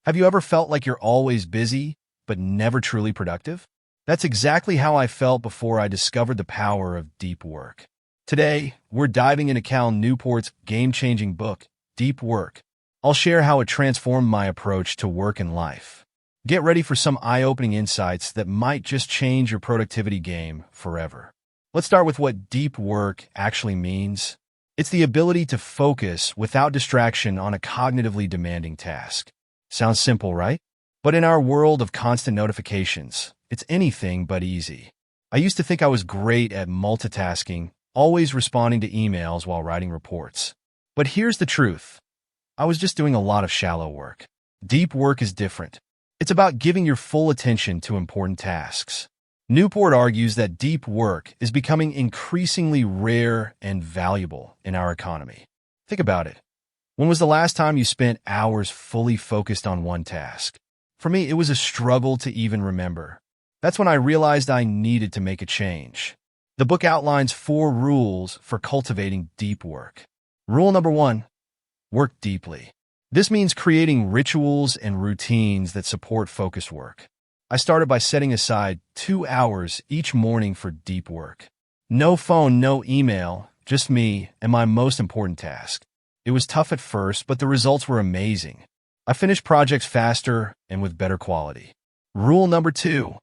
Have you ever felt like you're always busy, but never truly productive? That's exactly how I felt before I discovered the power of deep work. Today, we're diving into Cal Newport's game-changing book, Deep Work. I'll share how it transformed my approach to work and life. Get ready for some eye-opening insights that might just change your productivity game forever. Let's start with what deep work actually means. It's the ability to focus without distraction on a cognitively demanding task. Sounds simple, right? But in our world of constant notifications, it's anything but easy. I used to think I was great at multitasking, always responding to emails while writing reports. But here's the truth. I was just doing a lot of shallow work. Deep work is different. It's about giving your full attention to important tasks. Newport argues that deep work is becoming increasingly rare and valuable in our economy. Think about it. When was the last time you spent hours fully focused on one task? For me, it was a struggle to even remember. That's when I realized I needed to make a change. The book outlines 4 rules for cultivating deep work. Rule number 1, work deeply. This means creating rituals and routines that support focused work. I started by setting aside 2 hours each morning for deep work. No phone, no email, just me and my most important task. It was tough at first, but the results were amazing. I finished projects faster and with better quality. Rule number 2,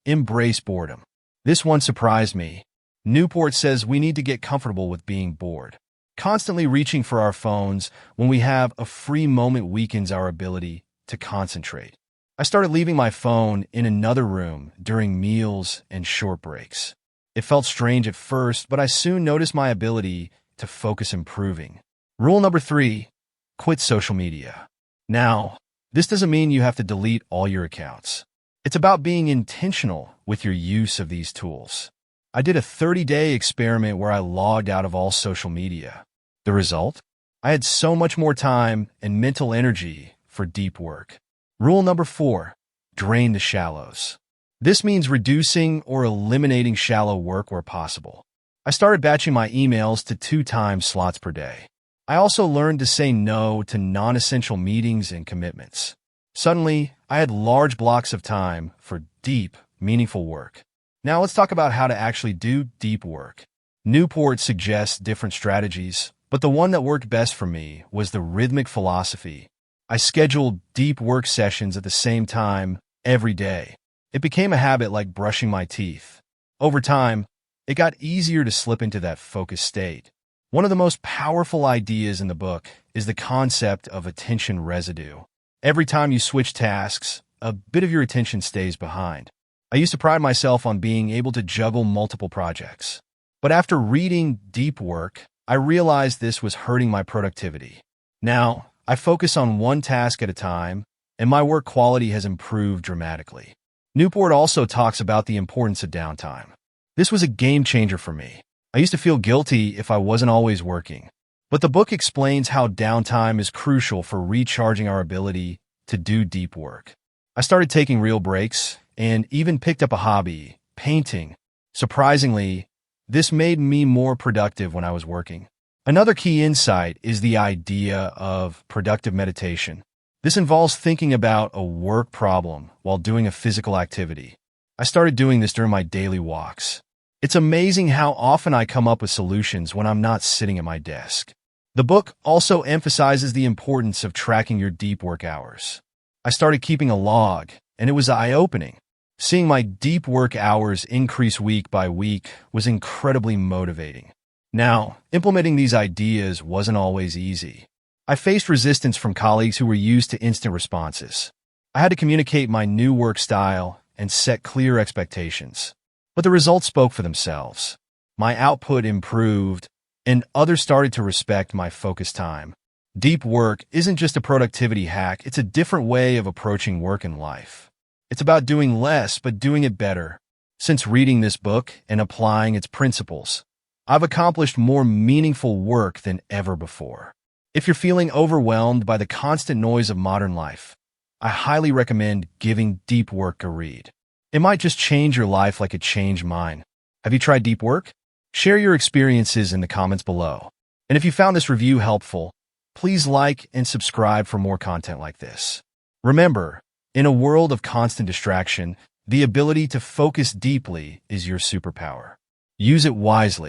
embrace boredom. This one surprised me. Newport says we need to get comfortable with being bored. Constantly reaching for our phones when we have a free moment weakens our ability to concentrate. I started leaving my phone in another room during meals and short breaks. It felt strange at first, but I soon noticed my ability to focus improving. Rule number 3, quit social media. Now, this doesn't mean you have to delete all your accounts. It's about being intentional with your use of these tools. I did a 30-day experiment where I logged out of all social media. The result? I had so much more time and mental energy for deep work. Rule number 4, drain the shallows. This means reducing or eliminating shallow work where possible. I started batching my emails to 2 time slots per day. I also learned to say no to non-essential meetings and commitments. Suddenly, I had large blocks of time for deep, meaningful work. Now let's talk about how to actually do deep work. Newport suggests different strategies, but the one that worked best for me was the rhythmic philosophy. I scheduled deep work sessions at the same time every day. It became a habit like brushing my teeth. Over time, it got easier to slip into that focused state. One of the most powerful ideas in the book is the concept of attention residue. Every time you switch tasks, a bit of your attention stays behind. I used to pride myself on being able to juggle multiple projects. But after reading Deep Work, I realized this was hurting my productivity. Now, I focus on one task at a time, and my work quality has improved dramatically. Newport also talks about the importance of downtime. This was a game changer for me. I used to feel guilty if I wasn't always working. But the book explains how downtime is crucial for recharging our ability to do deep work. I started taking real breaks and even picked up a hobby, painting. Surprisingly, this made me more productive when I was working. Another key insight is the idea of productive meditation. This involves thinking about a work problem while doing a physical activity. I started doing this during my daily walks. It's amazing how often I come up with solutions when I'm not sitting at my desk. The book also emphasizes the importance of tracking your deep work hours. I started keeping a log, and it was eye-opening. Seeing my deep work hours increase week by week was incredibly motivating. Now, implementing these ideas wasn't always easy. I faced resistance from colleagues who were used to instant responses. I had to communicate my new work style and set clear expectations. But the results spoke for themselves. My output improved, and others started to respect my focused time. Deep work isn't just a productivity hack, it's a different way of approaching work and life. It's about doing less, but doing it better. Since reading this book and applying its principles, I've accomplished more meaningful work than ever before. If you're feeling overwhelmed by the constant noise of modern life, I highly recommend giving Deep Work a read. It might just change your life like it changed mine. Have you tried deep work? Share your experiences in the comments below. And if you found this review helpful, please like and subscribe for more content like this. Remember, in a world of constant distraction, the ability to focus deeply is your superpower. Use it wisely.